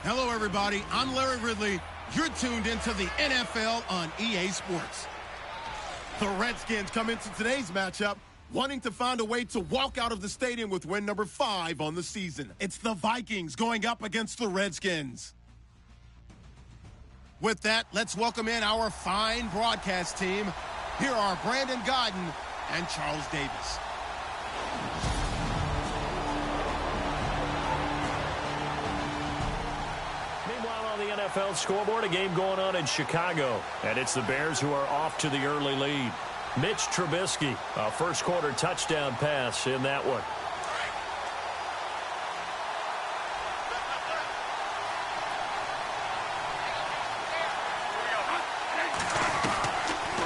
Hello, everybody. I'm Larry Ridley. You're tuned into the NFL on EA Sports. The Redskins come into today's matchup wanting to find a way to walk out of the stadium with win number 5 on the season. It's the Vikings going up against the Redskins. With that, let's welcome in our fine broadcast team. Here are Brandon Godden and Charles Davis. NFL scoreboard, a game going on in Chicago, and it's the Bears who are off to the early lead. Mitch Trubisky, a first quarter touchdown pass in that one.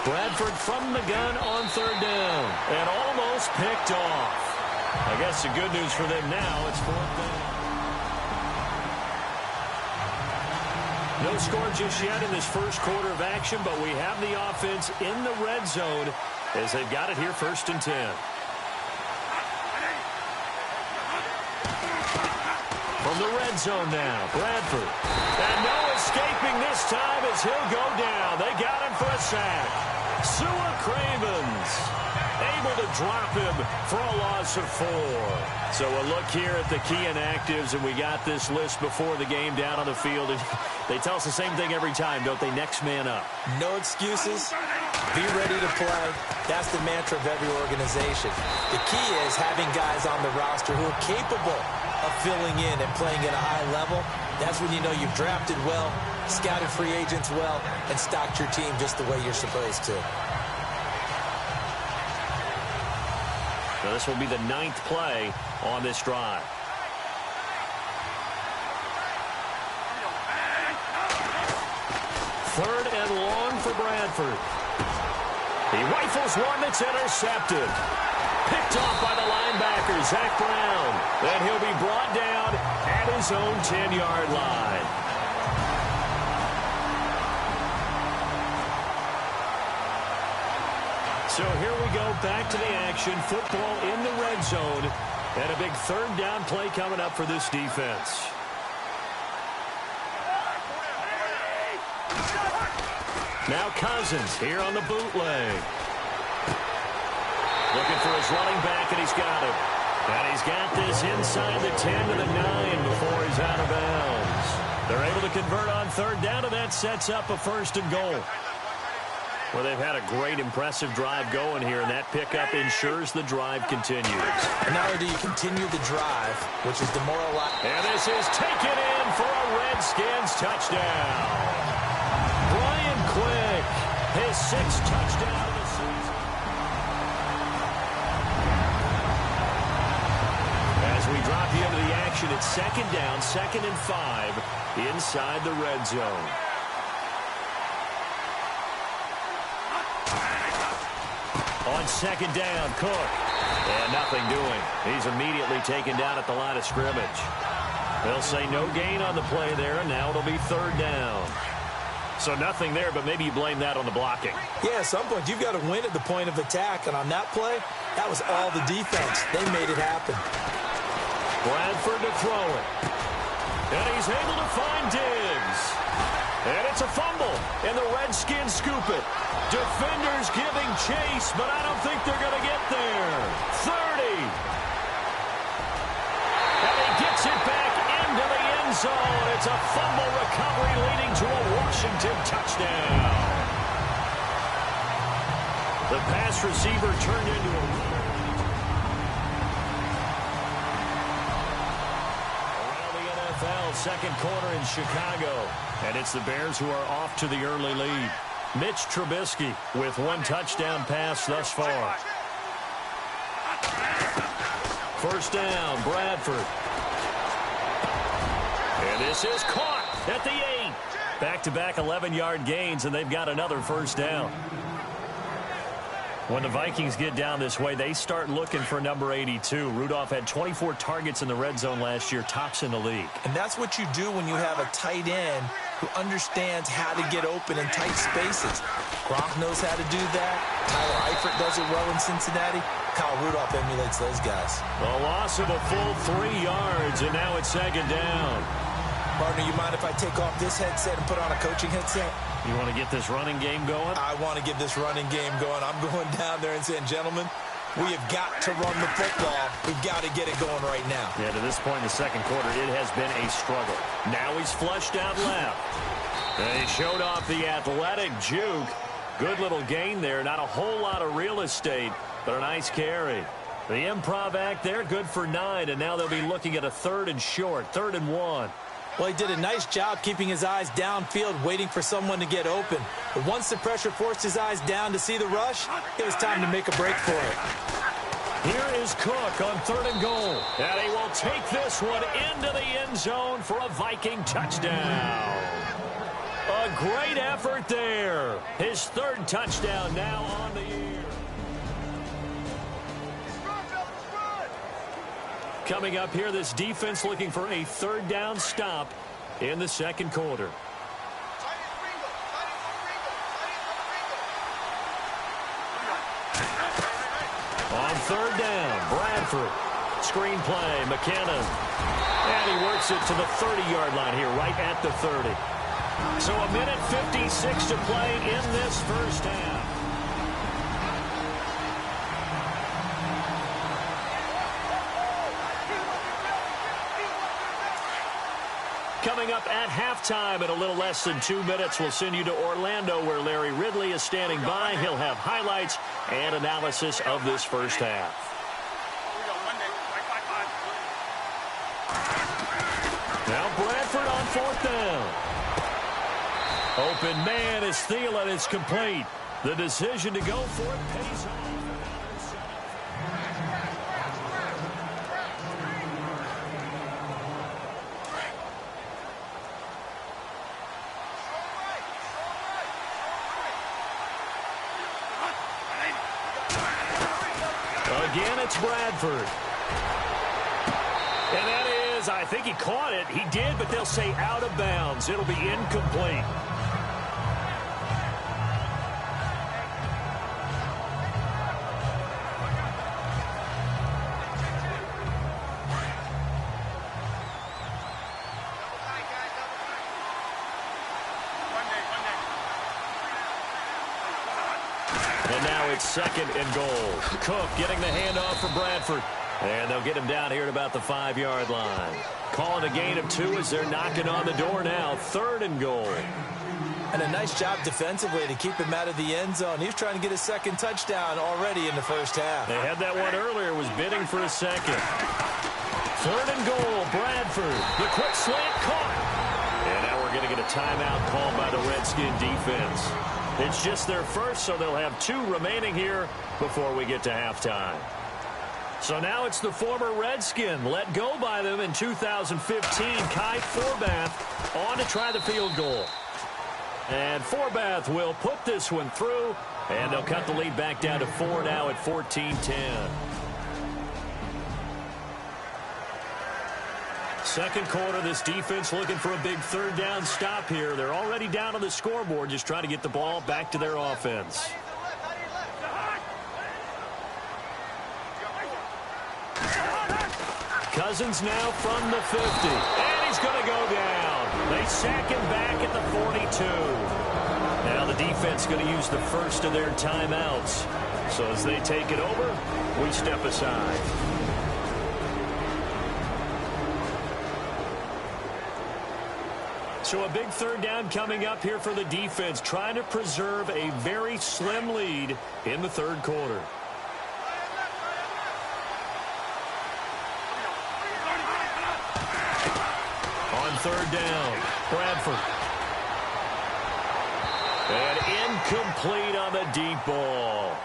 Bradford from the gun on third down and almost picked off. I guess the good news for them now, it's fourth down. No score just yet in this first quarter of action, but we have the offense in the red zone as they've got it here first and 10. From the red zone now, Bradford. And no escaping this time as he'll go down. They got him for a sack. Sua Cravens able to drop him for a loss of 4. So a look here at the key inactives, and we got this list before the game down on the field. And they tell us the same thing every time, don't they? Next man up. No excuses. Be ready to play. That's the mantra of every organization. The key is having guys on the roster who are capable of filling in and playing at a high level. That's when you know you've drafted well, scouted free agents well, and stocked your team just the way you're supposed to. So this will be the 9th play on this drive. Third and long for Bradford. He rifles one that's intercepted. Picked off by the linebacker, Zach Brown. Then he'll be brought down at his own 10-yard line. So here we go, back to the action. Football in the red zone. And a big third down play coming up for this defense. Now Cousins here on the bootleg. Looking for his running back, and he's got him. And he's got this inside the 10 to the 9 before he's out of bounds. They're able to convert on third down, and that sets up a first and goal. Well, they've had a great, impressive drive going here, and that pickup ensures the drive continues. And not only do you continue the drive, which is demoralizing. And this is taken in for a Redskins touchdown. Brian Quick, his 6th touchdown of the season. As we drop you into the action, it's second down, 2nd and 5 inside the red zone. On second down, Cook. And nothing doing. He's immediately taken down at the line of scrimmage. They'll say no gain on the play there, and now it'll be third down. So nothing there, but maybe you blame that on the blocking. Yeah, at some point you've got to win at the point of attack, and on that play, that was all the defense. They made it happen. Bradford to throw it. And he's able to find Diggs. And it's a fumble, and the Redskins scoop it. Defenders giving chase, but I don't think they're going to get there. 30. And he gets it back into the end zone. It's a fumble recovery leading to a Washington touchdown. The pass receiver turned into a runner. Around the NFL, second quarter in Chicago. And it's the Bears who are off to the early lead. Mitch Trubisky with 1 touchdown pass thus far. First down, Bradford. And this is caught at the 8. Back-to-back 11-yard gains, and they've got another first down. When the Vikings get down this way, they start looking for number 82. Rudolph had 24 targets in the red zone last year, tops in the league. And that's what you do when you have a tight end who understands how to get open in tight spaces. Gronk knows how to do that. Tyler Eifert does it well in Cincinnati. Kyle Rudolph emulates those guys. A loss of a full 3 yards, and now it's second down. Partner, you mind if I take off this headset and put on a coaching headset? You want to get this running game going? I want to get this running game going. I'm going down there and saying, gentlemen, we have got to run the football. We've got to get it going right now. Yeah, to this point in the second quarter, it has been a struggle. Now he's flushed out left. They showed off the athletic juke. Good little gain there. Not a whole lot of real estate, but a nice carry. The improv act there, good for 9, and now they'll be looking at a 3rd and short, 3rd and 1. Well, he did a nice job keeping his eyes downfield, waiting for someone to get open. But once the pressure forced his eyes down to see the rush, it was time to make a break for it. Here is Cook on 3rd and goal. And he will take this one into the end zone for a Viking touchdown. A great effort there. His 3rd touchdown now on the year. Coming up here, this defense looking for a 3rd down stop in the second quarter. On 3rd down, Bradford. Screen play, McKinnon. And he works it to the 30-yard line here, right at the 30. So a minute 56 to play in this first half. Coming up at halftime in a little less than 2 minutes, we'll send you to Orlando where Larry Ridley is standing by. He'll have highlights and analysis of this first half. Now Bradford on 4th down. Open man is Thielen. It's complete. The decision to go for it pays off. Again, it's Bradford. And that is, I think he caught it. He did, but they'll say out of bounds. It'll be incomplete. And now it's 2nd and goal. Cook getting the handoff for Bradford. And they'll get him down here at about the 5-yard line. Calling a gain of 2 as they're knocking on the door now. 3rd and goal. And a nice job defensively to keep him out of the end zone. He was trying to get his 2nd touchdown already in the first half. They had that one earlier, was bidding for a 2nd. 3rd and goal, Bradford. The quick slant caught. And now we're going to get a timeout called by the Redskin defense. It's just their first, so they'll have 2 remaining here before we get to halftime. So now it's the former Redskin let go by them in 2015, Kai Forbath, on to try the field goal. And Forbath will put this one through, and they'll cut the lead back down to 4 now at 14-10. Second quarter, this defense looking for a big 3rd down stop here. They're already down on the scoreboard, just trying to get the ball back to their offense. Cousins now from the 50. And he's going to go down. They sack him back at the 42. Now the defense going to use the first of their timeouts. So as they take it over, we step aside. So a big 3rd down coming up here for the defense, trying to preserve a very slim lead in the 3rd quarter. On 3rd down, Bradford. And incomplete on the deep ball.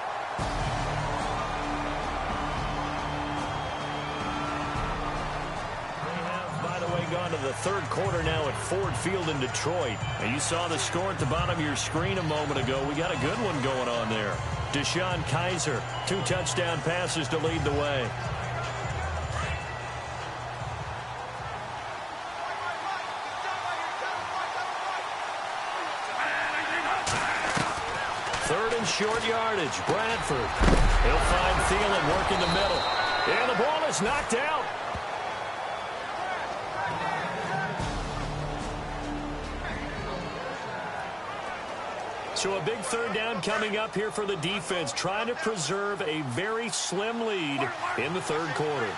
Gone to the 3rd quarter now at Ford Field in Detroit. And you saw the score at the bottom of your screen a moment ago. We got a good one going on there. Deshaun Kaiser, 2 touchdown passes to lead the way. Third and short yardage. Bradford. He'll find Thielen working the middle. And the ball is knocked out. So a big third down coming up here for the defense, trying to preserve a very slim lead in the third quarter.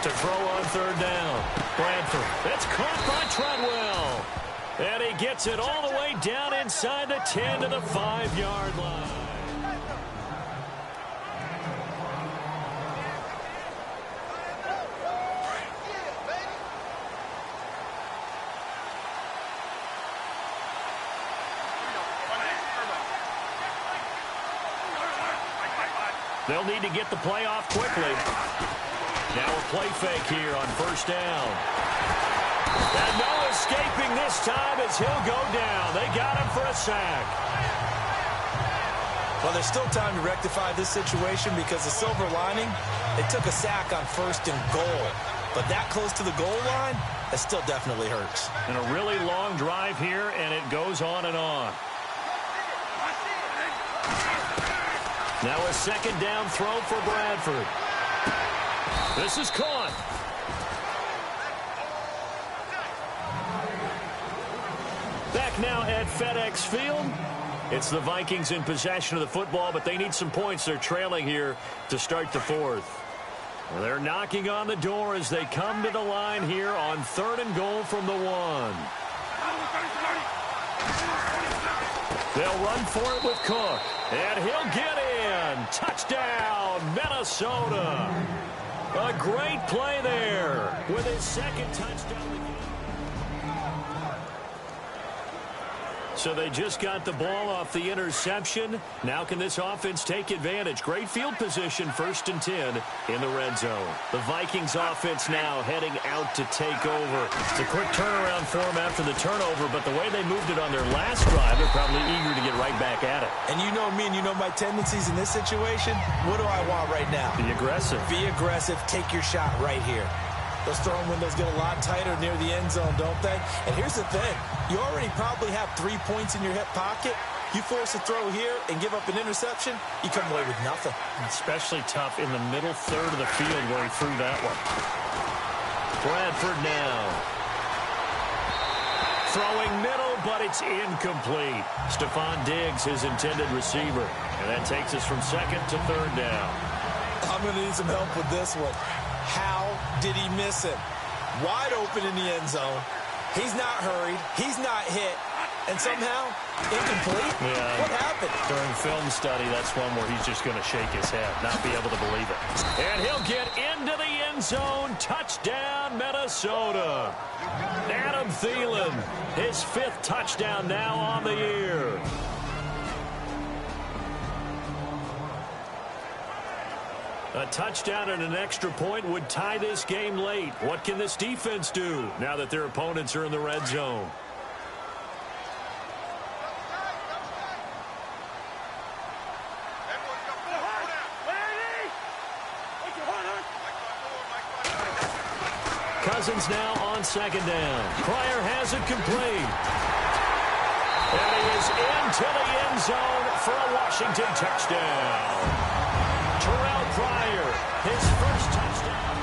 To throw on third down. Bradford. It's caught by Treadwell. And he gets it all the way down inside the 10 to the 5-yard line. They'll need to get the play off quickly. Now a play fake here on first down. And no escaping this time as he'll go down. They got him for a sack. Well, there's still time to rectify this situation because the silver lining, it took a sack on first and goal. But that close to the goal line, it still definitely hurts. And a really long drive here, and it goes on and on. Now a second down throw for Bradford. This is caught. Back now at FedEx Field. It's the Vikings in possession of the football, but they need some points. They're trailing here to start the fourth. Well, they're knocking on the door as they come to the line here on 3rd and goal from the 1. They'll run for it with Cook. And he'll get in. Touchdown, Minnesota. A great play there with his second touchdown. So they just got the ball off the interception. Now can this offense take advantage? Great field position, 1st and 10 in the red zone. The Vikings offense now heading out to take over. It's a quick turnaround for them after the turnover, but the way they moved it on their last drive, they're probably eager to get right back at it. And you know me and you know my tendencies in this situation. What do I want right now? Be aggressive. Be aggressive. Take your shot right here. Those throwing windows get a lot tighter near the end zone, don't they? And here's the thing. You already probably have 3 points in your hip pocket. You force a throw here and give up an interception, you come away with nothing. Especially tough in the middle third of the field where he threw that one. Bradford now. Throwing middle, but it's incomplete. Stephon Diggs, his intended receiver. And that takes us from 2nd to 3rd down. I'm going to need some help with this one. How did he miss it? Wide open in the end zone. He's not hurried. He's not hit. And somehow, incomplete? Yeah. What happened? During film study, that's one where he's just going to shake his head, not be able to believe it. And he'll get into the end zone. Touchdown, Minnesota. Adam Thielen, his 5th touchdown now on the year. A touchdown and an extra point would tie this game late. What can this defense do now that their opponents are in the red zone? Cousins now on 2nd down. Pryor has it complete. And he is into the end zone for a Washington touchdown. Terrell Pryor, his 1st touchdown.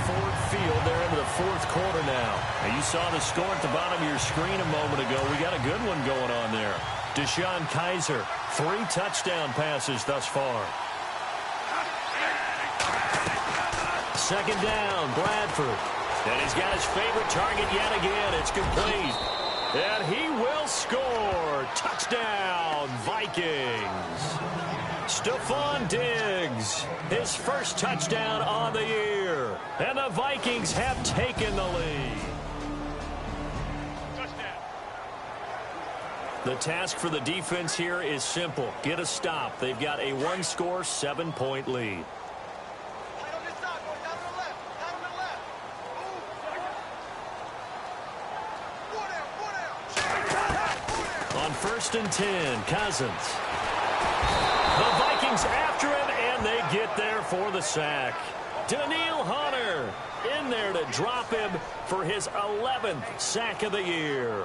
Ford Field, they're into the 4th quarter now. And you saw the score at the bottom of your screen a moment ago. We got a good one going on there. Deshaun Kaiser, 3 touchdown passes thus far. 2nd down, Bradford. And he's got his favorite target yet again. It's complete. And he will score. Touchdown, Vikings. Stephon Diggs, his 1st touchdown on the year. And the Vikings have taken the lead. Touchdown. The task for the defense here is simple. Get a stop. They've got a 1-score, 7-point lead. On 1st and 10, Cousins. The Vikings after him, and they get there for the sack. Daniil Hunter in there to drop him for his 11th sack of the year.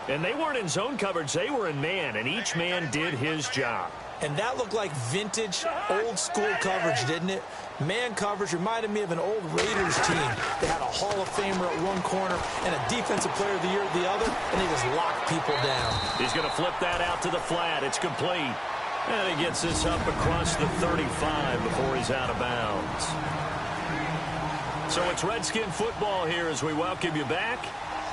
And they weren't in zone coverage, they were in man, and each man did his job. And that looked like vintage, old-school coverage, didn't it? Man coverage reminded me of an old Raiders team. They had a Hall of Famer at one corner and a Defensive Player of the Year at the other, and they just locked people down. He's going to flip that out to the flat. It's complete. And he gets this up across the 35 before he's out of bounds. So it's Redskin football here as we welcome you back.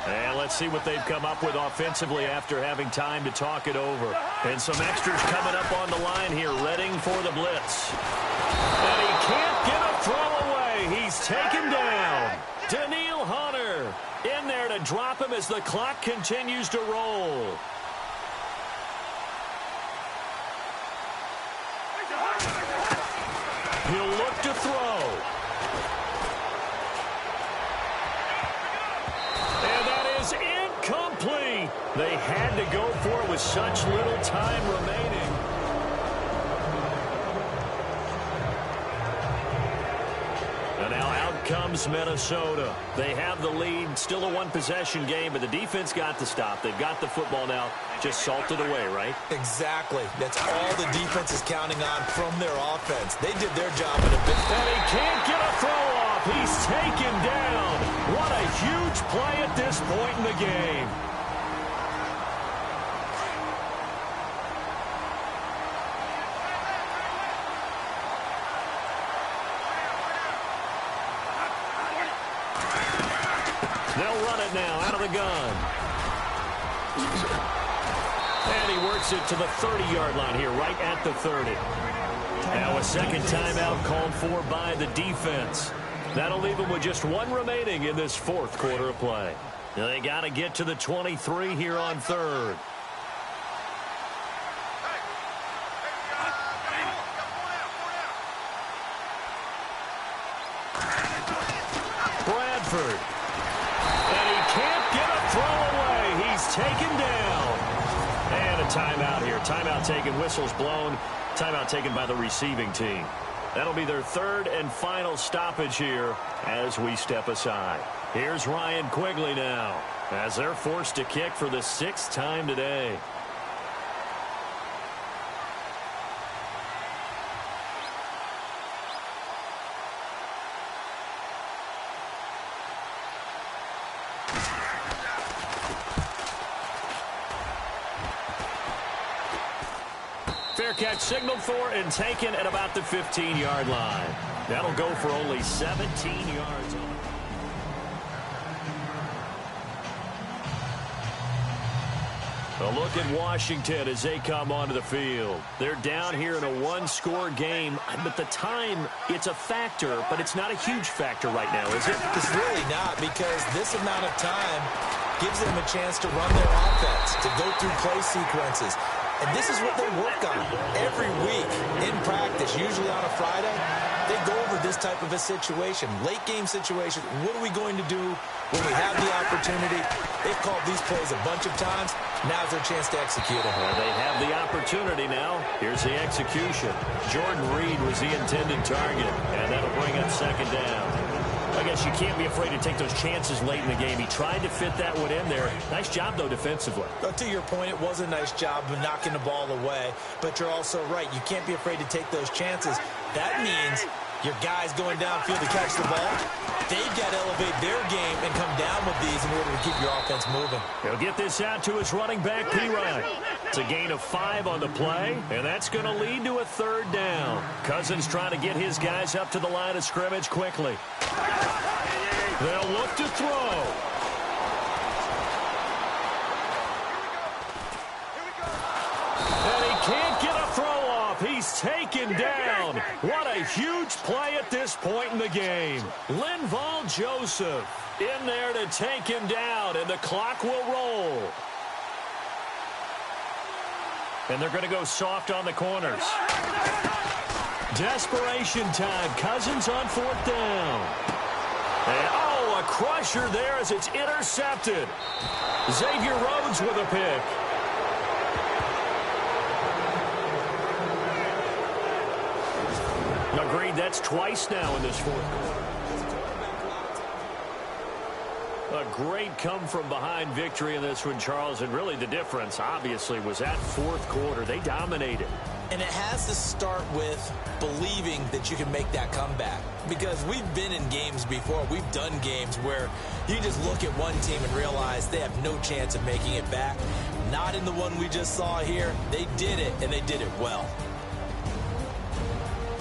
And let's see what they've come up with offensively after having time to talk it over. And some extras coming up on the line here, readying for the blitz. And he can't get a throw away. He's taken down. Daniil Hunter in there to drop him as the clock continues to roll. He'll look to throw. And that is incomplete. They had to go for it with such little time remaining. And now out comes Minnesota. They have the lead. Still a one-possession game, but the defense got the stop. They've got the football now. Just salted away, right? Exactly. That's all the defense is counting on from their offense. They did their job in a big... And he can't get a throw off. He's taken down. What a huge play at this point in the game. They'll run it now out of the gun. And he works it to the 30-yard line here, right at the 30. Now a second timeout called for by the defense. That'll leave them with just one remaining in this fourth quarter of play. Now they got to get to the 23 here on third. Bradford. And he can't get a throw away. He's taken down. And a timeout here. Timeout taken, whistles blown. Timeout taken by the receiving team. That'll be their third and final stoppage here as we step aside. Here's Ryan Quigley now as they're forced to kick for the 6th time today. Fair catch signaled for and taken at about the 15-yard line. That'll go for only 17 yards. A look at Washington as they come onto the field. They're down here in a one-score game, but the time, it's a factor, but it's not a huge factor right now, is it? It's really not, because this amount of time gives them a chance to run their offense, to go through play sequences. And this is what they work on every week in practice, usually on a Friday. They go over this type of a situation, late-game situation. What are we going to do when we have the opportunity? They've called these plays a bunch of times. Now's their chance to execute them. Well, they have the opportunity now. Here's the execution. Jordan Reed was the intended target, and that'll bring up second down. I guess you can't be afraid to take those chances late in the game. He tried to fit that one in there. Nice job, though, defensively. But to your point, it was a nice job of knocking the ball away. But you're also right. You can't be afraid to take those chances. That means your guys going downfield to catch the ball, they've got to elevate their game and come down with these in order to keep your offense moving. He'll get this out to his running back, P-Ryan. It's a gain of 5 on the play, and that's going to lead to a third down. Cousins trying to get his guys up to the line of scrimmage quickly. They'll look to throw. And he can't get a throw off. He's taken down. What a huge play at this point in the game. Linval Joseph in there to take him down, and the clock will roll. And they're going to go soft on the corners. Desperation time. Cousins on 4th down. And, oh, a crusher there as it's intercepted. Xavier Rhodes with a pick. Agreed, that's twice now in this fourth quarter. A great come-from-behind victory in this one, Charles, and really the difference, obviously, was that fourth quarter. They dominated. And it has to start with believing that you can make that comeback. Because we've been in games before. We've done games where you just look at one team and realize they have no chance of making it back. Not in the one we just saw here. They did it, and they did it well.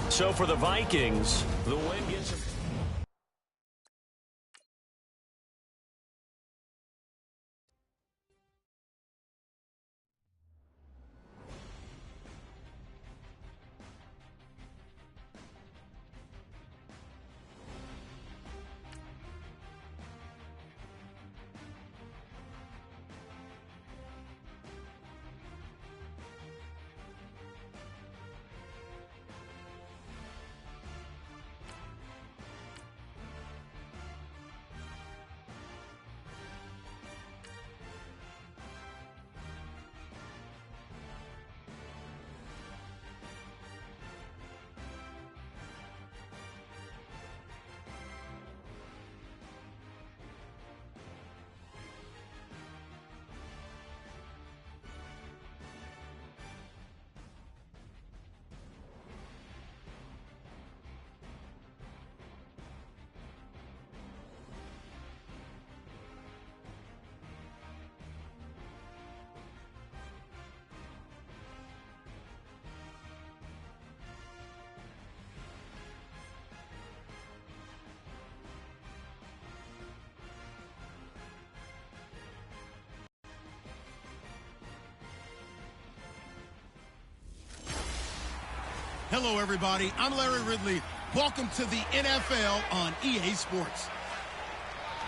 So for the Vikings, the win gets... Hello, everybody. I'm Larry Ridley. Welcome to the NFL on EA Sports.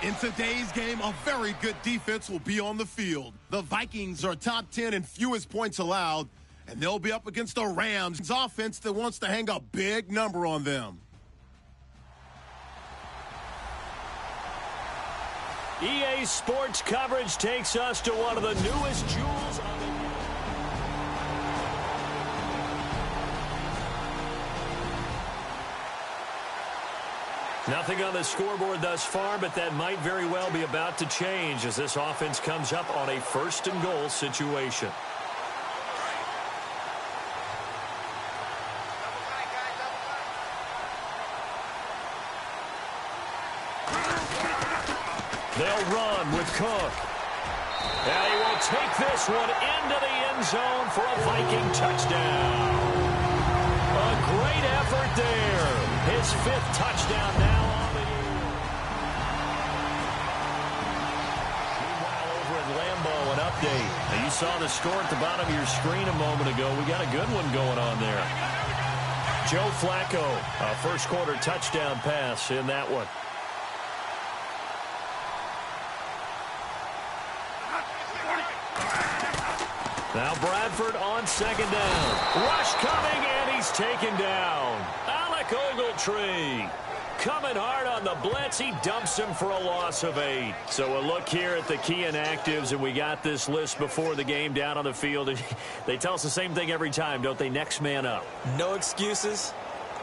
In today's game, a very good defense will be on the field. The Vikings are top 10 in fewest points allowed, and they'll be up against the Rams' offense that wants to hang a big number on them. EA Sports coverage takes us to one of the newest jewels on the... Nothing on the scoreboard thus far, but that might very well be about to change as this offense comes up on a first-and-goal situation. They'll run with Cook. And he will take this one into the end zone for a Viking touchdown. A great effort there. His 5th touchdown now on the year. Meanwhile, over at Lambeau, an update. Now, you saw the score at the bottom of your screen a moment ago. We got a good one going on there. Joe Flacco, a first-quarter touchdown pass in that one. Now Bradford on second down. Rush coming, and he's taken down. Alec Ogletree coming hard on the blitz. He dumps him for a loss of 8. So a look here at the key inactives, and we got this list before the game down on the field. And they tell us the same thing every time, don't they? Next man up. No excuses.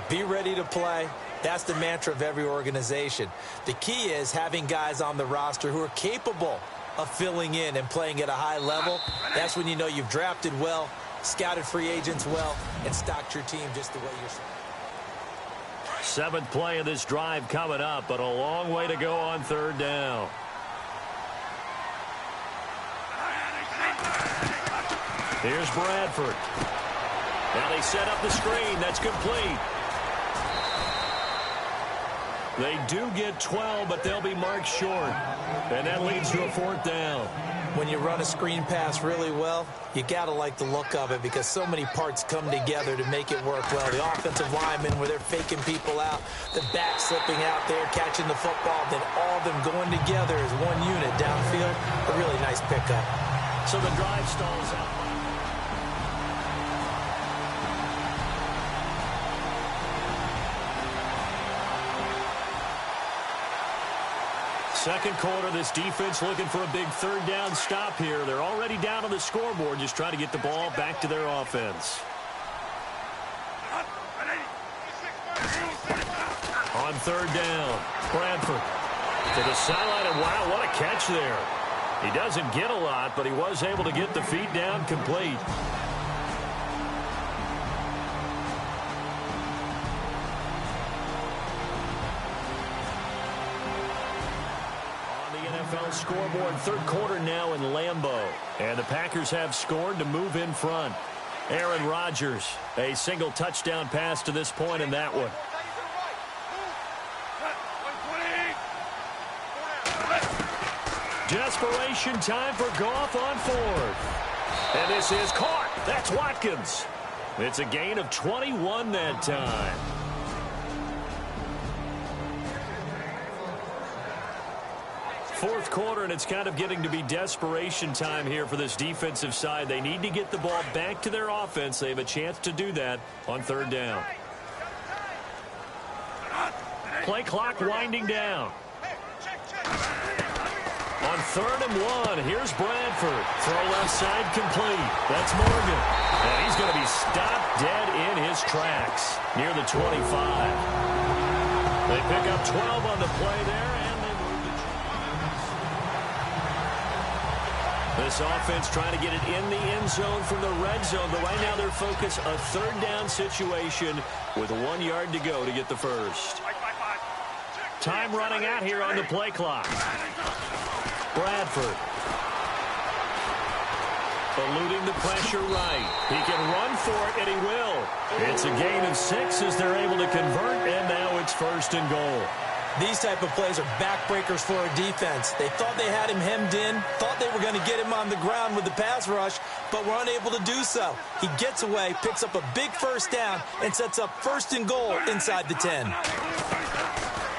Be ready to play. That's the mantra of every organization. The key is having guys on the roster who are capable of filling in and playing at a high level. That's when you know you've drafted well, scouted free agents well, and stocked your team just the way you're supposed. 7th play of this drive coming up, but a long way to go on 3rd down. Here's Bradford. Now they set up the screen. That's complete. They do get 12, but they'll be marked short. And that leads to a 4th down. When you run a screen pass really well, you got to like the look of it because so many parts come together to make it work well. The offensive linemen, where they're faking people out, the back slipping out there, catching the football, then all of them going together as one unit downfield. A really nice pickup. So the drive stalls out. Second quarter, this defense looking for a big 3rd down stop here. They're already down on the scoreboard, just trying to get the ball back to their offense. On 3rd down, Bradford to the sideline, and wow, what a catch there. He doesn't get a lot, but he was able to get the feet down complete. NFL scoreboard. Third quarter now in Lambeau. And the Packers have scored to move in front. Aaron Rodgers, a single touchdown pass to this point in that one. Desperation time for Goff on fourth. And this is caught. That's Watkins. It's a gain of 21 that time. Fourth quarter, and it's kind of getting to be desperation time here for this defensive side. They need to get the ball back to their offense. They have a chance to do that on third down. Play clock winding down. On 3rd and 1, here's Bradford. Throw left side complete. That's Morgan. And he's going to be stopped dead in his tracks near the 25. They pick up 12 on the play there, and they move the chains. This offense trying to get it in the end zone from the red zone, but right now they're focused a third down situation with 1 yard to go to get the first. Time running out here on the play clock. Bradford. Eluding the pressure right. He can run for it, and he will. It's a gain of 6 as they're able to convert, and now it's 1st and goal. These type of plays are backbreakers for a defense. They thought they had him hemmed in, thought they were going to get him on the ground with the pass rush, but were unable to do so. He gets away, picks up a big first down, and sets up 1st and goal inside the 10.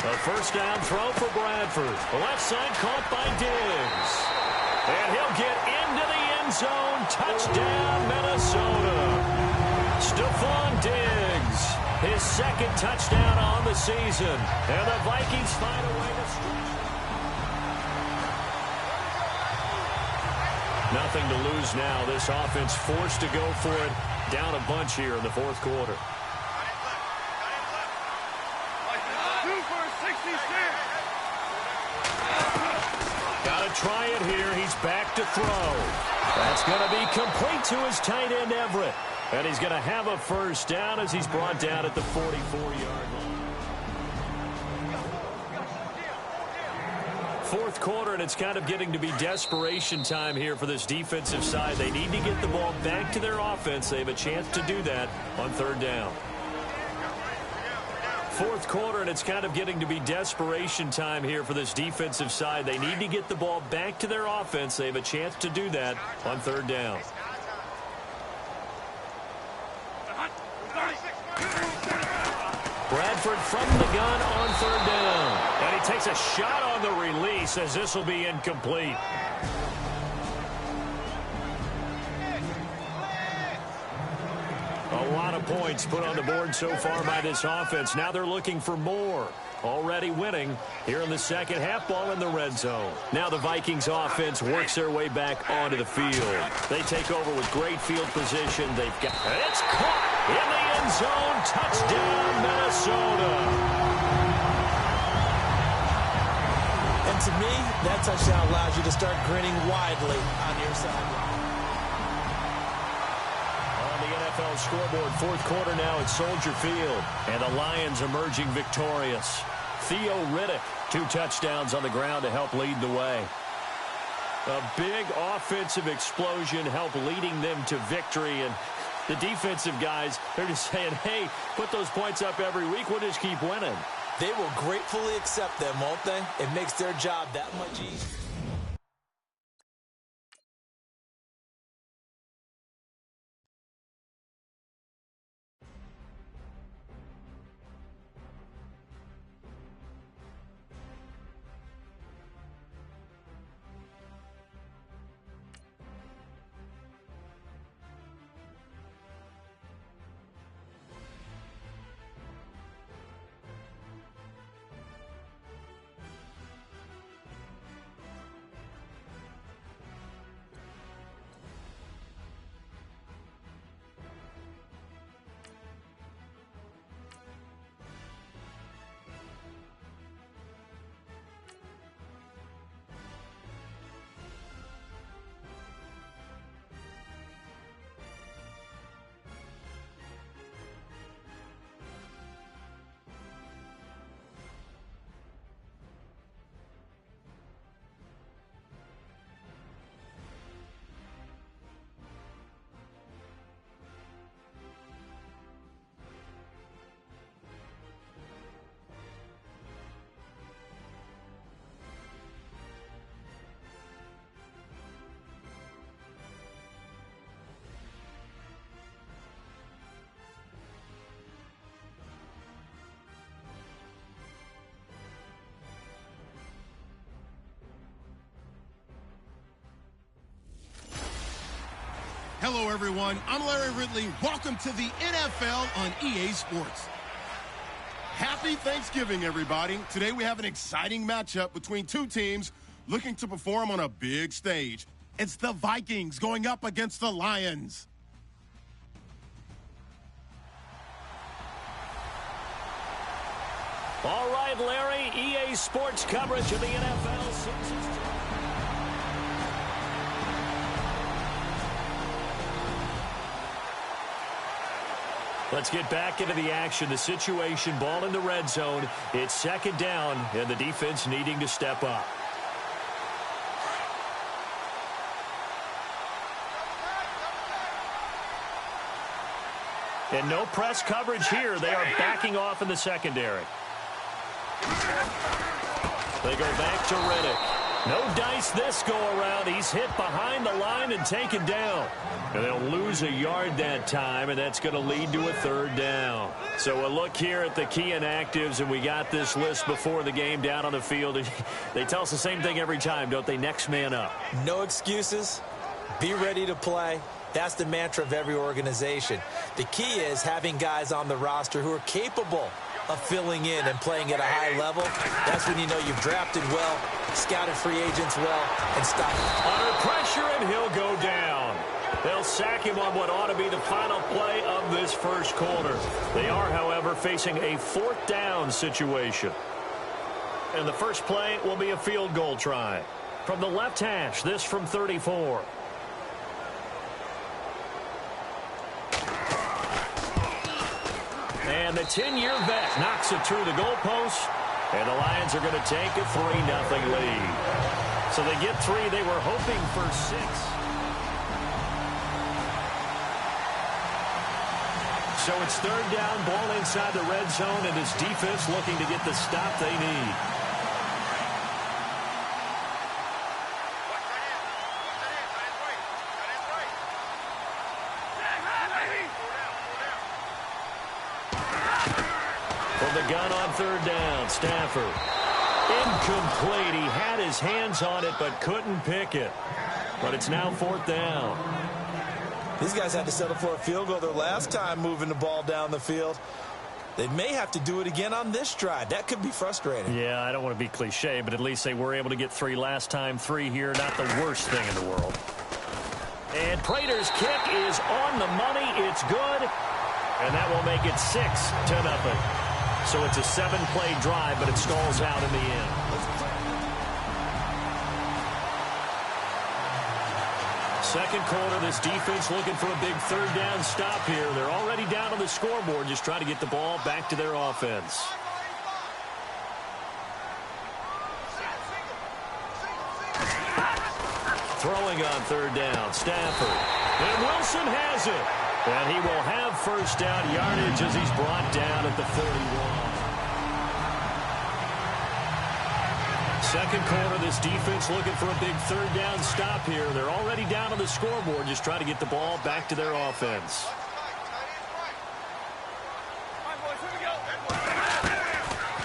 A first down throw for Bradford. The left side caught by Diggs. And he'll get into the end zone. Touchdown, Minnesota. Stephon Diggs, his 2nd touchdown on the season. And the Vikings find a way to stretch. Nothing to lose now. This offense forced to go for it. Down a bunch here in the 4th quarter. Got to try it here. He's back to throw. That's going to be complete to his tight end, Everett. And he's going to have a first down as he's brought down at the 44-yard line. 4th quarter, and it's kind of getting to be desperation time here for this defensive side. They need to get the ball back to their offense. They have a chance to do that on third down. 4th quarter, and it's kind of getting to be desperation time here for this defensive side. They need to get the ball back to their offense. They have a chance to do that on third down. Bradford from the gun on third down. And he takes a shot on the release as this will be incomplete. A lot of points put on the board so far by this offense. Now they're looking for more. Already winning here in the second half, ball in the red zone. Now the Vikings offense works their way back onto the field. They take over with great field position. They've got it's caught in the end zone. Touchdown, Minnesota. And to me, that touchdown allows you to start grinning widely on your sideline. NFL scoreboard, 4th quarter now at Soldier Field. And the Lions emerging victorious. Theo Riddick, 2 touchdowns on the ground to help lead the way. A big offensive explosion helped leading them to victory. And the defensive guys, they're just saying, hey, put those points up every week. We'll just keep winning. They will gratefully accept them, won't they? It makes their job that much easier. Hello, everyone. I'm Larry Ridley. Welcome to the NFL on EA Sports. Happy Thanksgiving, everybody. Today we have an exciting matchup between two teams looking to perform on a big stage. It's the Vikings going up against the Lions. All right, Larry, EA Sports coverage of the NFL season. Let's get back into the action. The situation, ball in the red zone. It's second down, and the defense needing to step up. And no press coverage here. They are backing off in the secondary. They go back to Reddick. No dice this go-around. He's hit behind the line and taken down. And they'll lose a yard that time, and that's going to lead to a third down. So a look here at the key inactives, and we got this list before the game down on the field. They tell us the same thing every time, don't they? Next man up. No excuses. Be ready to play. That's the mantra of every organization. The key is having guys on the roster who are capable of filling in and playing at a high level. That's when you know you've drafted well, scouted free agents well, and stopped. Under pressure, and he'll go down. They'll sack him on what ought to be the final play of this first quarter. They are, however, facing a fourth down situation. And the first play will be a field goal try. From the left hash, this from 34. And the 10-year vet knocks it through the goalpost. And the Lions are going to take a 3-0 lead. So they get 3. They were hoping for 6. So it's third down, ball inside the red zone, and his defense looking to get the stop they need. From the gun on third down, Stafford. Incomplete. He had his hands on it but couldn't pick it. But it's now fourth down. These guys had to settle for a field goal their last time moving the ball down the field. They may have to do it again on this drive. That could be frustrating. Yeah, I don't want to be cliche, but at least they were able to get 3 last time. 3 here, not the worst thing in the world. And Prater's kick is on the money. It's good. And that will make it 6-0. So it's a 7-play drive, but it stalls out in the end. Second quarter, this defense looking for a big third down stop here. They're already down on the scoreboard, just trying to get the ball back to their offense. Throwing on third down, Stafford. And Wilson has it. And he will have first down yardage as he's brought down at the 31. Second quarter, this defense looking for a big third down stop here. They're already down on the scoreboard, just trying to get the ball back to their offense.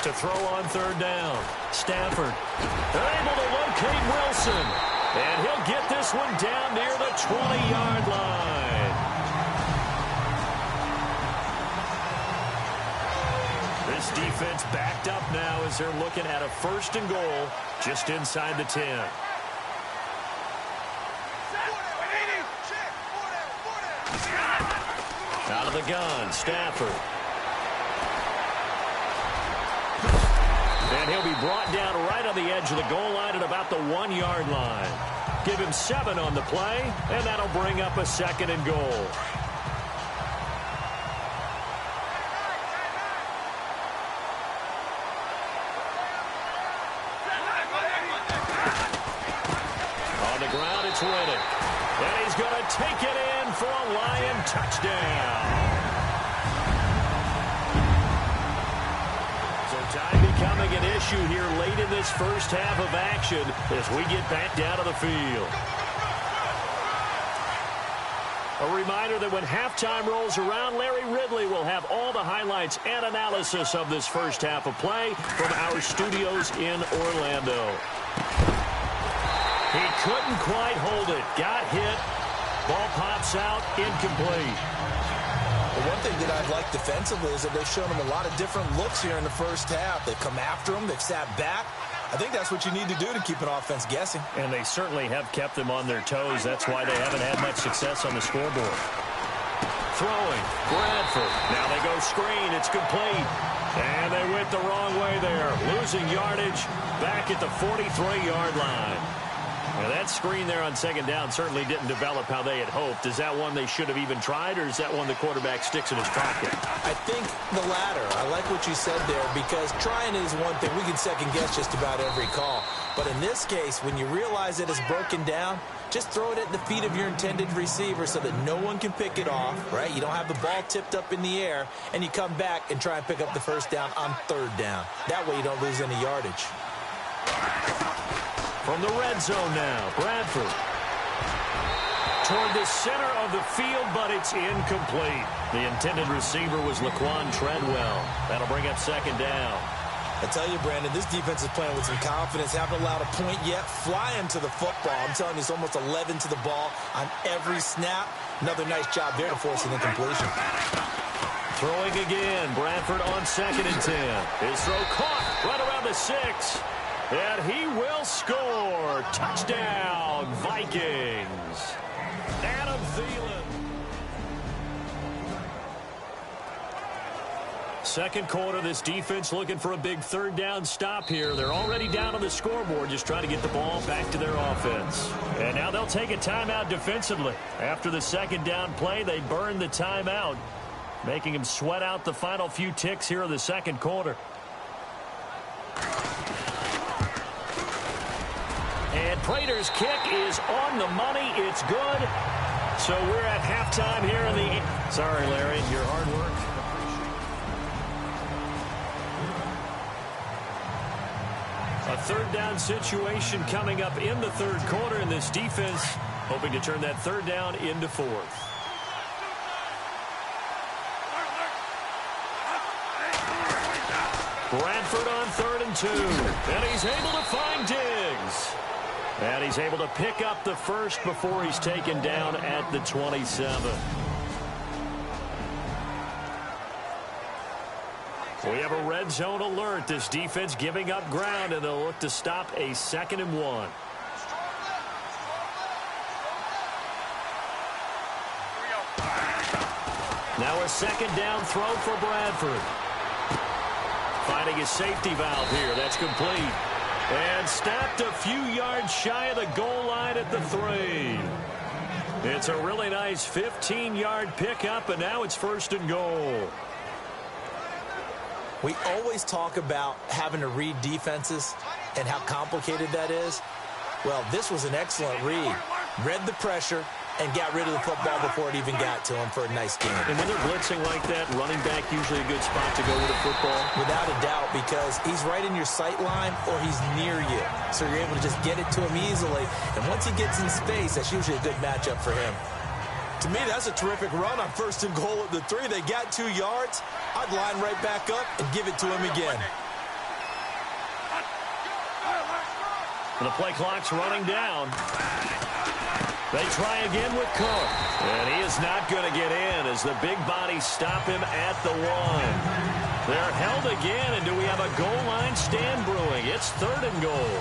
To throw on third down, Stafford. They're able to locate Wilson. And he'll get this one down near the 20-yard line. This defense backed up now as they're looking at a first and goal just inside the 10. Out of the gun, Stafford. And he'll be brought down right on the edge of the goal line at about the 1-yard line. Give him 7 on the play, and that'll bring up a second and goal. On the ground, it's Reddick. And he's going to take it in for a Lion touchdown. Time becoming an issue here late in this first half of action as we get back down to the field. A reminder that when halftime rolls around, Larry Ridley will have all the highlights and analysis of this first half of play from our studios in Orlando. He couldn't quite hold it. Got hit. Ball pops out, incomplete. The one thing that I've liked defensively is that they've shown him a lot of different looks here in the first half. They've come after him. They've sat back. I think that's what you need to do to keep an offense guessing. And they certainly have kept them on their toes. That's why they haven't had much success on the scoreboard. Throwing, Bradford. Now they go screen. It's complete. And they went the wrong way there. Losing yardage back at the 43-yard line. Now that screen there on second down certainly didn't develop how they had hoped. Is that one they should have even tried, or is that one the quarterback sticks in his pocket? I think the latter. I like what you said there, because trying is one thing. We can second-guess just about every call. But in this case, when you realize that it's broken down, just throw it at the feet of your intended receiver so that no one can pick it off, right? You don't have the ball tipped up in the air, and you come back and try and pick up the first down on third down. That way you don't lose any yardage. From the red zone now, Bradford. Toward the center of the field, but it's incomplete. The intended receiver was Laquan Treadwell. That'll bring up second down. I tell you, Brandon, this defense is playing with some confidence. Haven't allowed a point yet. Flying to the football. I'm telling you, it's almost 11 to the ball on every snap. Another nice job there to force an incompletion. Throwing again. Bradford on 2nd and 10. His throw caught right around the 6. And he will score. Touchdown, Vikings. Adam Thielen. Second quarter, this defense looking for a big third down stop here. They're already down on the scoreboard, just trying to get the ball back to their offense. And now they'll take a timeout defensively. After the second down play, they burn the timeout, making him sweat out the final few ticks here in the second quarter. And Prater's kick is on the money. It's good. So we're at halftime here in the... Sorry, Larry, your hard work. A third down situation coming up in the third quarter, and this defense hoping to turn that third down into fourth. Bradford on 3rd and 2. And he's able to find Diggs. And he's able to pick up the first before he's taken down at the 27. We have a red zone alert. This defense giving up ground, and they'll look to stop a 2nd and 1. Now a second down throw for Bradford. Finding a safety valve here. That's complete. And stopped a few yards shy of the goal line at the 3. It's a really nice 15-yard pickup, and now it's 1st and goal. We always talk about having to read defenses and how complicated that is. Well, this was an excellent read. Read the pressure and got rid of the football before it even got to him for a nice game. And when they're blitzing like that, running back usually a good spot to go with a football? Without a doubt, because he's right in your sight line or he's near you. So you're able to just get it to him easily. And once he gets in space, that's usually a good matchup for him. To me, that's a terrific run on 1st and goal at the 3. They got 2 yards. I'd line right back up and give it to him again. The play clock's running down. They try again with Cook. And he is not going to get in as the big bodies stop him at the 1. They're held again, and do we have a goal line stand brewing? It's 3rd and goal.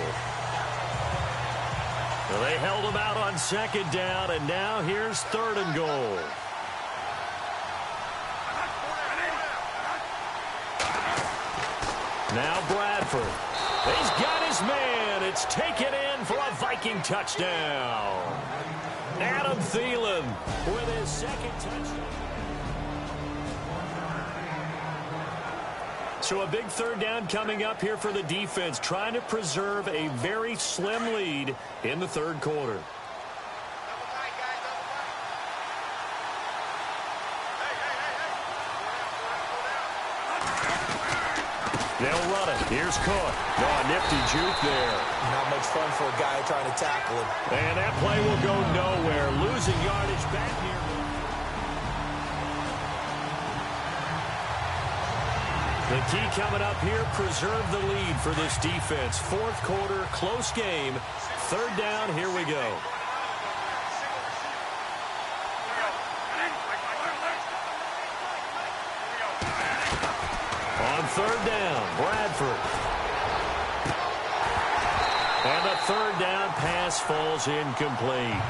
Well, they held him out on 2nd down, and now here's 3rd and goal. Now Bradford. He's got his man. It's taken in for a Viking touchdown. Adam Thielen with his 2nd touchdown. So a big third down coming up here for the defense, trying to preserve a very slim lead in the third quarter. They'll run it. Here's Cook. Oh, a nifty juke there. Not much fun for a guy trying to tackle him. And that play will go nowhere. Losing yardage back here. The key coming up here, preserve the lead for this defense. Fourth quarter, close game. Third down, here we go. third down, Bradford. And the third down pass falls incomplete.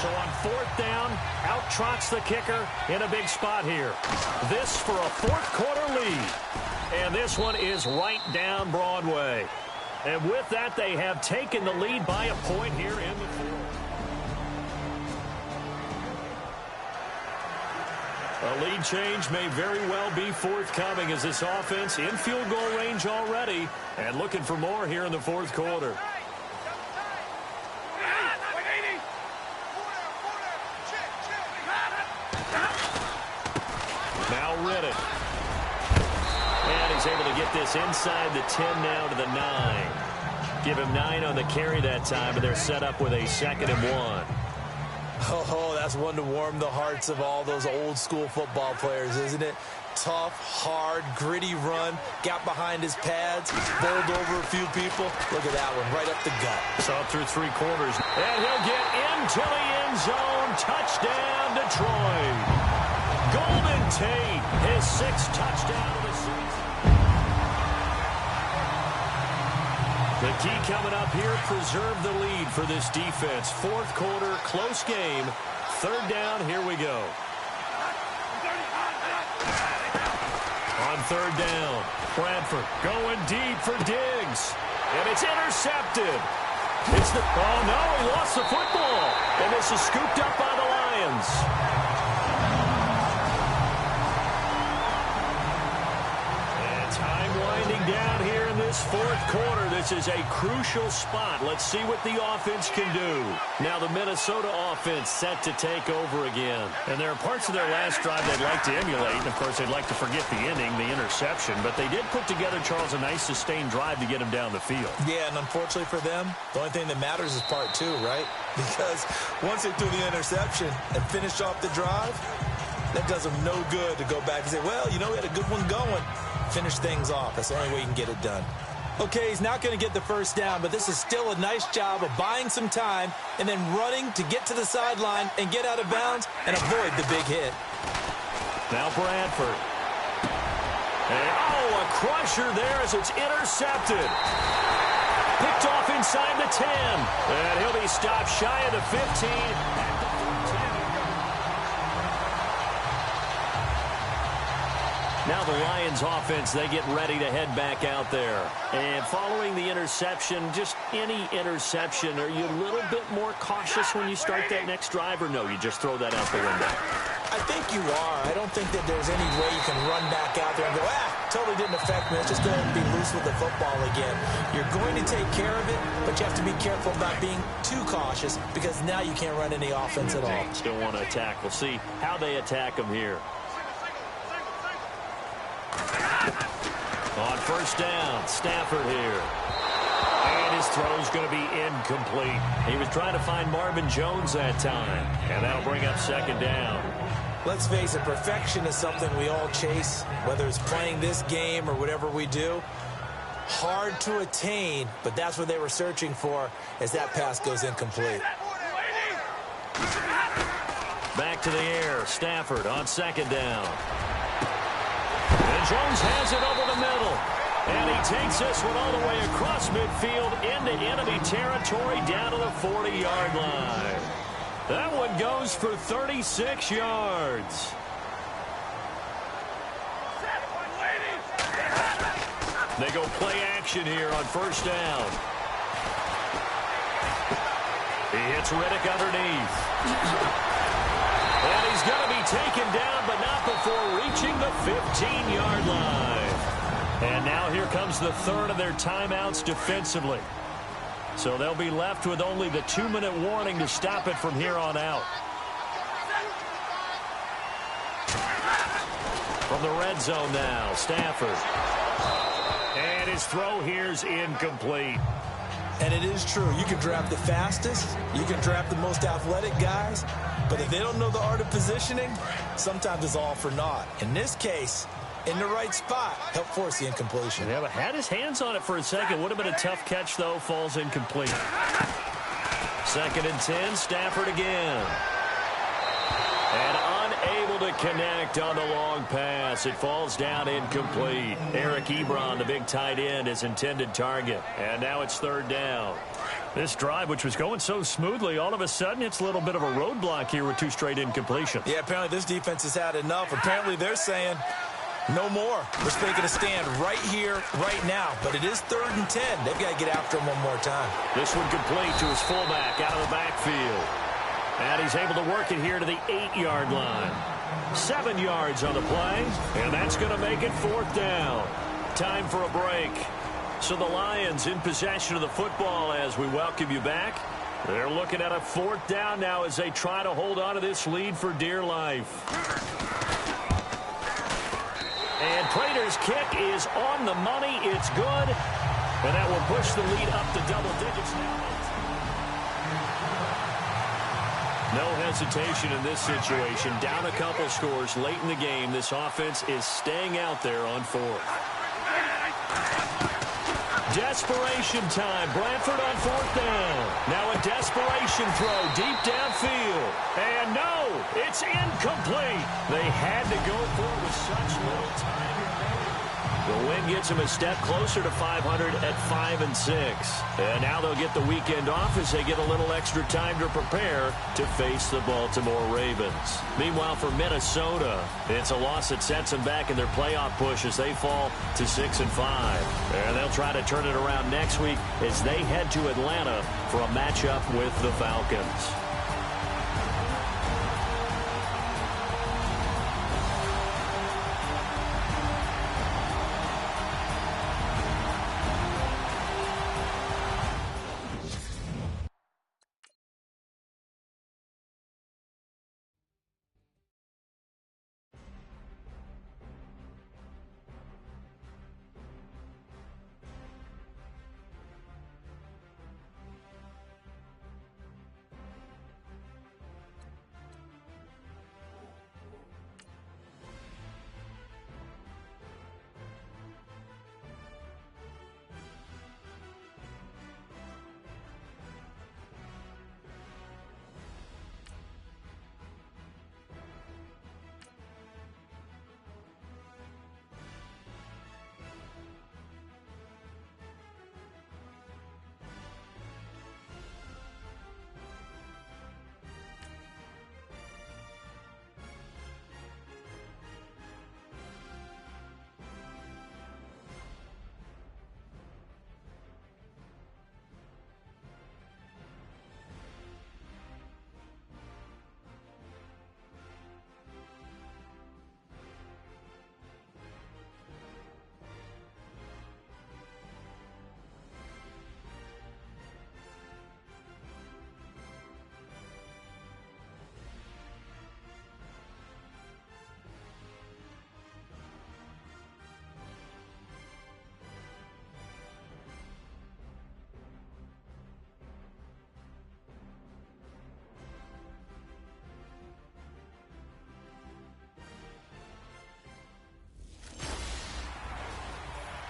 So on fourth down, out trots the kicker in a big spot here. This for a fourth quarter lead. And this one is right down Broadway. And with that, they have taken the lead by a point here in the fourth. A lead change may very well be forthcoming as this offense in field goal range already and looking for more here in the fourth quarter. Now Riddick. And he's able to get this inside the 10 now to the 9. Give him 9 on the carry that time, and they're set up with a 2nd and 1. Oh, that's one to warm the hearts of all those old school football players, isn't it? Tough, hard, gritty run, got behind his pads, bowled over a few people. Look at that one, right up the gut. Saw through 3 quarters, and he'll get into the end zone. Touchdown, Detroit. Golden Tate, his 6th touchdown of the season. The key coming up here, preserve the lead for this defense. Fourth quarter, close game. Third down, here we go. On third down, Bradford going deep for Diggs. And it's intercepted. It's the, oh no, he lost the football. And this is scooped up by the Lions. And time winding down here in this fourth quarter. This is a crucial spot. Let's see what the offense can do. Now the Minnesota offense set to take over again. And there are parts of their last drive they'd like to emulate. And, of course, they'd like to forget the inning, the interception. But they did put together, Charles, a nice sustained drive to get him down the field. Yeah, and unfortunately for them, the only thing that matters is part 2, right? Because once they threw the interception and finished off the drive, that does them no good to go back and say, well, you know, we had a good one going. Finish things off. That's the only way you can get it done. Okay, he's not going to get the first down, but this is still a nice job of buying some time and then running to get to the sideline and get out of bounds and avoid the big hit. Now Bradford. And, oh, a crusher there as it's intercepted. Picked off inside the 10. And he'll be stopped shy of the 15. Now the Lions offense, they get ready to head back out there. And following the interception, just any interception, are you a little bit more cautious when you start that next drive, or no, you just throw that out the window? I think you are. I don't think that there's any way you can run back out there and go, totally didn't affect me. Let's just go ahead and be loose with the football again. You're going to take care of it, but you have to be careful about being too cautious because now you can't run any offense at all. Still want to attack. We'll see how they attack them here. On first down, Stafford here. And his throw's going to be incomplete. He was trying to find Marvin Jones that time. And that'll bring up second down. Let's face it, perfection is something we all chase, whether it's playing this game or whatever we do. Hard to attain, but that's what they were searching for as that pass goes incomplete. Back to the air, Stafford on second down. And Jones has it over the middle. And he takes this one all the way across midfield into enemy territory down to the 40-yard line. That one goes for 36 yards. They go play action here on first down. He hits Riddick underneath. And he's going to be taken down, but not before reaching the 15-yard line. And now here comes the third of their timeouts defensively. So they'll be left with only the 2-minute warning to stop it from here on out. From the red zone now, Stafford. And his throw here's incomplete. And it is true. You can draft the fastest. You can draft the most athletic guys. But if they don't know the art of positioning, sometimes it's all for naught. In this case, in the right spot, help force the incompletion. Yeah, but had his hands on it for a second. Would have been a tough catch, though. Falls incomplete. Second and 10, Stafford again. And unable to connect on the long pass. It falls down incomplete. Eric Ebron, the big tight end, his intended target. And now it's third down. This drive, which was going so smoothly, all of a sudden it's a little bit of a roadblock here with 2 straight incompletions. Yeah, apparently this defense has had enough. Apparently they're saying no more. We're making a stand right here, right now. But it is 3rd and 10. They've got to get after him one more time. This one complete to his fullback out of the backfield. And he's able to work it here to the 8-yard line. 7 yards on the play, and that's going to make it 4th down. Time for a break. So the Lions in possession of the football as we welcome you back. They're looking at a 4th down now as they try to hold on to this lead for dear life. And Prater's kick is on the money. It's good. And that will push the lead up to double digits now. No hesitation in this situation. Down a couple scores late in the game. This offense is staying out there on 4th. Desperation time. Bradford on 4th down. Now a desperation throw deep downfield. And no, it's incomplete. They had to go for it with such little time. The win gets them a step closer to 500 at 5-6. And now they'll get the weekend off as they get a little extra time to prepare to face the Baltimore Ravens. Meanwhile, for Minnesota, it's a loss that sets them back in their playoff push as they fall to 6-5. And they'll try to turn it around next week as they head to Atlanta for a matchup with the Falcons.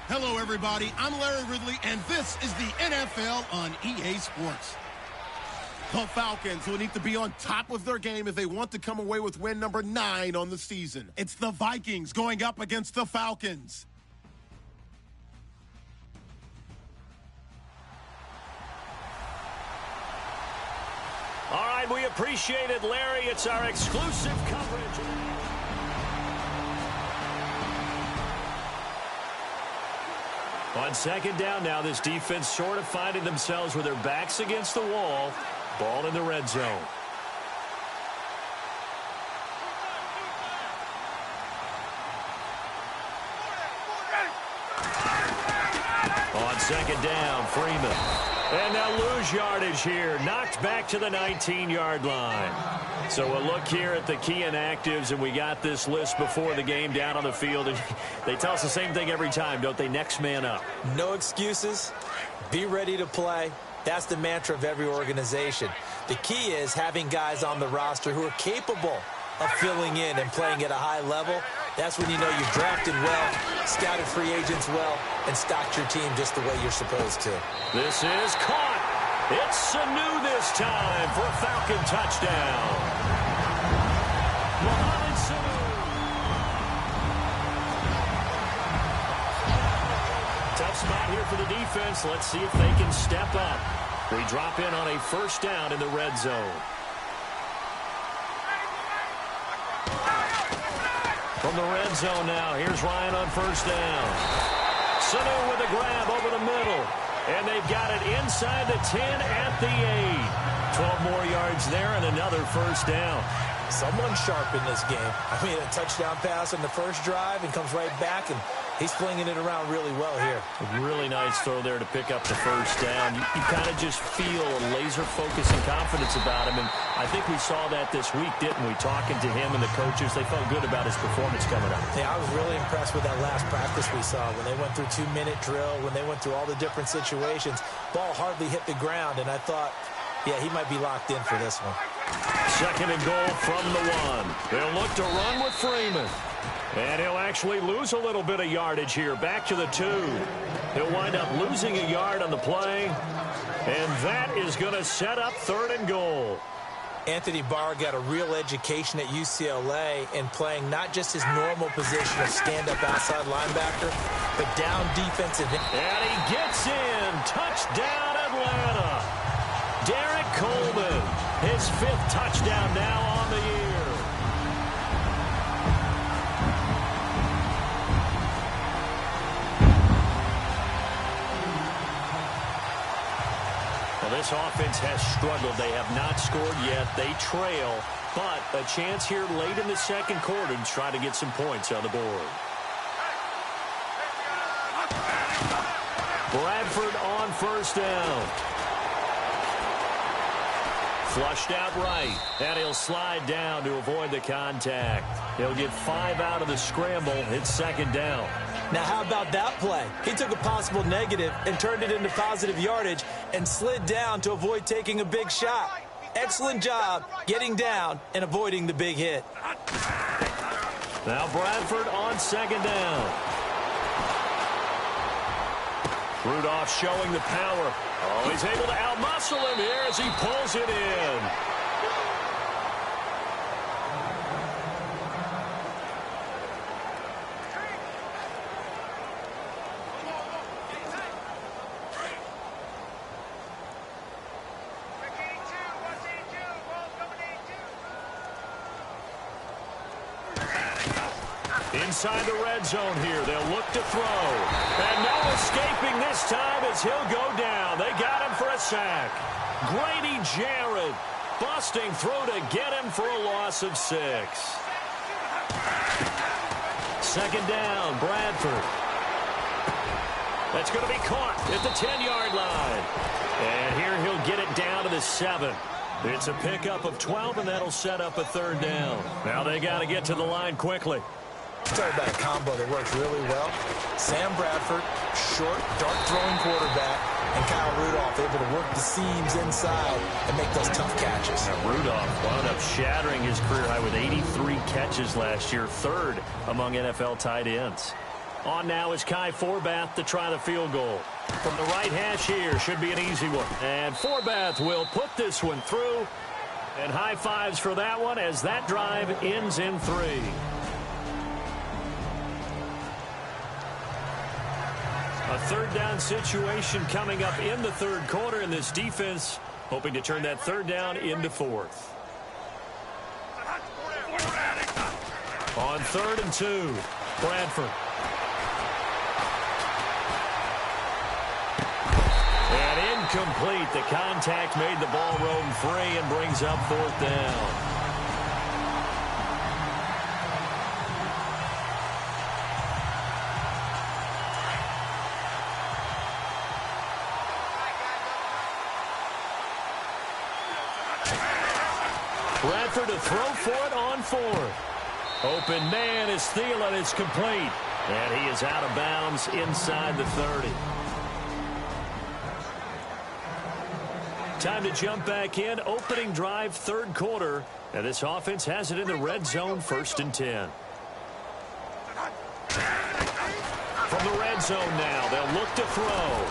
Hello, everybody. I'm Larry Ridley, and this is the NFL on EA Sports. The Falcons will need to be on top of their game if they want to come away with win number 9 on the season. It's the Vikings going up against the Falcons. All right, we appreciate it, Larry. It's our exclusive coverage. On 2nd down now, this defense sort of finding themselves with their backs against the wall. Ball in the red zone. On 2nd down, Freeman. And they'll lose yardage here. Knocked back to the 19-yard line. So a look here at the key inactives, and we got this list before the game down on the field. And they tell us the same thing every time, don't they? Next man up. No excuses. Be ready to play. That's the mantra of every organization. The key is having guys on the roster who are capable of filling in and playing at a high level. That's when you know you've drafted well, scouted free agents well, and stocked your team just the way you're supposed to. This is caught. It's Sanu this time for a Falcon touchdown. for the defense. Let's see if they can step up. We drop in on a first down in the red zone. From the red zone now, here's Ryan on first down. Sanu with a grab over the middle. And they've got it inside the 10 at the 8. 12 more yards there and another first down. Someone sharp in this game. I mean, a touchdown pass on the first drive and comes right back, and he's flinging it around really well here. A really nice throw there to pick up the first down. You kind of just feel a laser focus and confidence about him, and I think we saw that this week, didn't we? Talking to him and the coaches, they felt good about his performance coming up. Yeah, I was really impressed with that last practice we saw when they went through 2-minute drill, when they went through all the different situations. Ball hardly hit the ground, and I thought, yeah, he might be locked in for this one. Second and goal from the 1. They'll look to run with Freeman. And he'll actually lose a little bit of yardage here. Back to the 2. He'll wind up losing a yard on the play. And that is going to set up third and goal. Anthony Barr got a real education at UCLA in playing not just his normal position of stand-up outside linebacker, but down defensive. And he gets in. Touchdown, Atlanta. Derek Coleman, his 5th touchdown now on the year. Well, this offense has struggled. They have not scored yet. They trail, but a chance here late in the second quarter to try to get some points on the board. Bradford on first down. Flushed out right, and he'll slide down to avoid the contact. He'll get 5 out of the scramble. It's second down. Now, how about that play? He took a possible negative and turned it into positive yardage and slid down to avoid taking a big shot. Excellent job getting down and avoiding the big hit. Now Bradford on second down. Rudolph showing the power. Oh, he's able to outmuscle him here as he pulls it in. Inside the red zone here, they'll look to throw. And no escaping this time as he'll go down. They got him for a sack. Grady Jarrett busting through to get him for a loss of 6. Second down, Bradford. That's going to be caught at the 10-yard line. And here he'll get it down to the 7. It's a pickup of 12, and that'll set up a third down. Now they got to get to the line quickly. Talk about a combo that works really well. Sam Bradford, short, dart-throwing quarterback, and Kyle Rudolph able to work the seams inside and make those tough catches. Now Rudolph wound up shattering his career high with 83 catches last year, 3rd among NFL tight ends. On now is Kai Forbath to try the field goal. From the right hash here, should be an easy one. And Forbath will put this one through. And high fives for that one as that drive ends in 3. A third down situation coming up in the third quarter, and this defense hoping to turn that third down into 4th. On 3rd and 2, Bradford. And incomplete. The contact made the ball roam free and brings up 4th down. Bradford to throw for it on 4th. Open man is Thielen. It's complete. And he is out of bounds inside the 30. Time to jump back in. Opening drive, third quarter. And this offense has it in the red zone, 1st and 10. From the red zone now, they'll look to throw.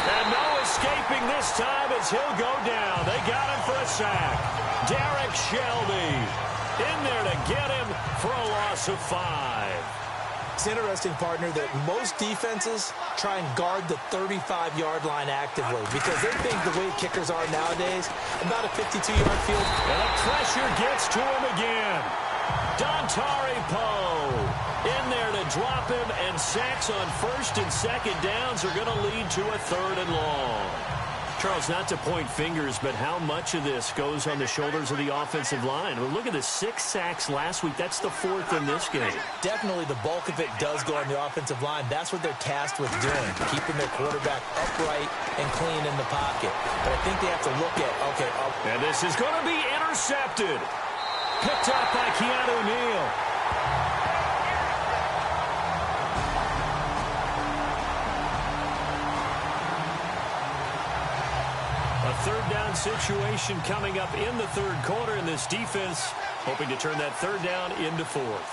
And no escaping this time as he'll go down. They got him for a sack. Derek Shelby in there to get him for a loss of 5. It's interesting, partner, that most defenses try and guard the 35-yard line actively because they think the way kickers are nowadays, about a 52-yard field. And the pressure gets to him again. Dontari Poe in there to drop him, and sacks on first and second downs are going to lead to a 3rd and long. Charles, not to point fingers, but how much of this goes on the shoulders of the offensive line? Well, look at the 6 sacks last week. That's the 4th in this game. Definitely the bulk of it does go on the offensive line. That's what they're tasked with doing, keeping their quarterback upright and clean in the pocket. But I think they have to look at, okay. And this is going to be intercepted. Picked up by Keanu Neal. A 3rd down situation coming up in the 3rd quarter, and this defense hoping to turn that 3rd down into 4th.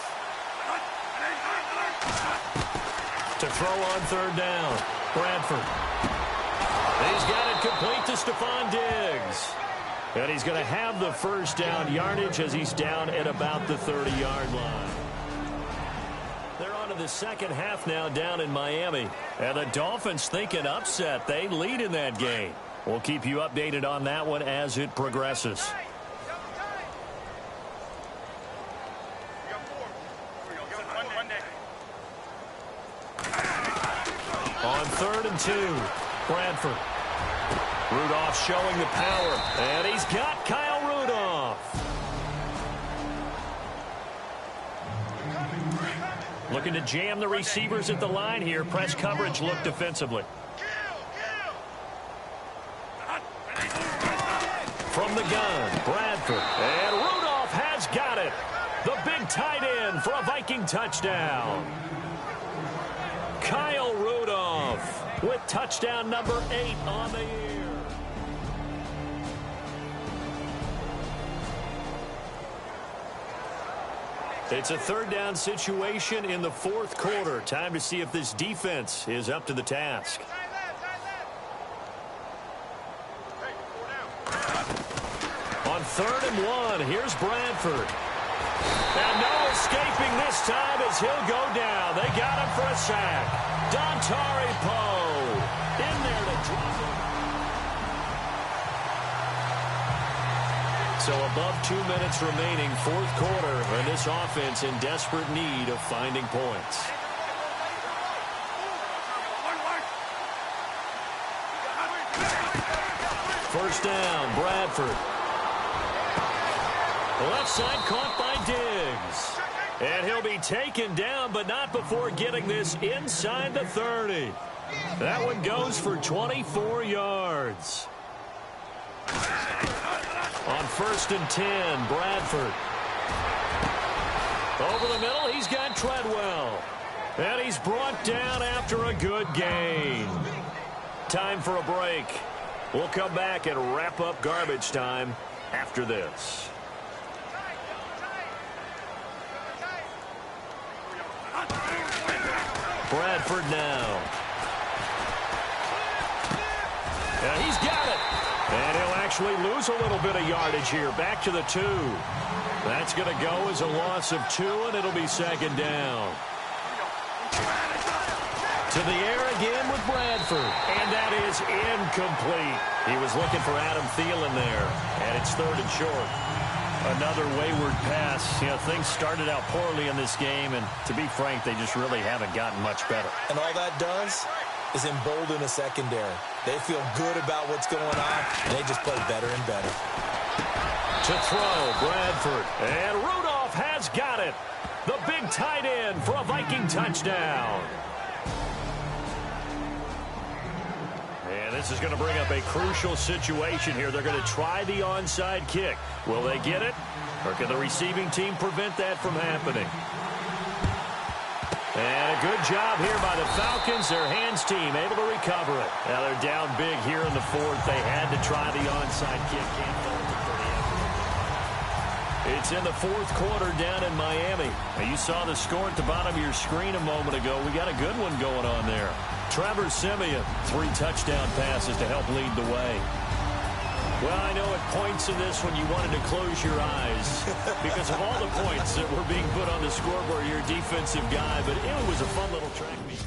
To throw on 3rd down, Bradford. He's got it complete to Stephon Diggs. And he's going to have the 1st down yardage as he's down at about the 30-yard line. They're on to the second half now down in Miami. And the Dolphins think an upset. They lead in that game. We'll keep you updated on that one as it progresses. On 3rd and 2, Bradford. Rudolph showing the power, and he's got Kyle Rudolph. Looking to jam the receivers at the line here. Press coverage look defensively. From the gun, Bradford, and Rudolph has got it. The big tight end for a Viking touchdown. Kyle Rudolph with touchdown number 8 on the year. It's a 3rd down situation in the 4th quarter. Time to see if this defense is up to the task. On 3rd and 1, here's Bradford. And no escaping this time as he'll go down. They got him for a sack. Dontari Poe in there to drop him. So above 2 minutes remaining, 4th quarter, and this offense in desperate need of finding points. First down, Bradford. Left side caught by Diggs. And he'll be taken down, but not before getting this inside the 30. That one goes for 24 yards. On 1st and 10, Bradford. Over the middle, he's got Treadwell. And he's brought down after a good gain. Time for a break. We'll come back and wrap up garbage time after this. Bradford now. And he's got it. And he'll actually lose a little bit of yardage here. Back to the 2. That's going to go as a loss of 2, and it'll be 2nd down. To the air again with Bradford. And that is incomplete. He was looking for Adam Thielen there. And it's 3rd and short. Another wayward pass. You know, things started out poorly in this game, and to be frank, they just really haven't gotten much better. And all that does is embolden a secondary. They feel good about what's going on, and they just play better and better. To throw, Bradford. And Rudolph has got it. The big tight end for a Viking touchdown. And this is going to bring up a crucial situation here. They're going to try the onside kick. Will they get it? Or can the receiving team prevent that from happening? And a good job here by the Falcons. Their hands team able to recover it. Now they're down big here in the 4th. They had to try the onside kick. Can't fault it for the effort. It's in the 4th quarter down in Miami. Now you saw the score at the bottom of your screen a moment ago. We got a good one going on there. Trevor Siemian, 3 touchdown passes to help lead the way. Well, I know at points in this when you wanted to close your eyes because of all the points that were being put on the scoreboard, your defensive guy, but it was a fun little track meet.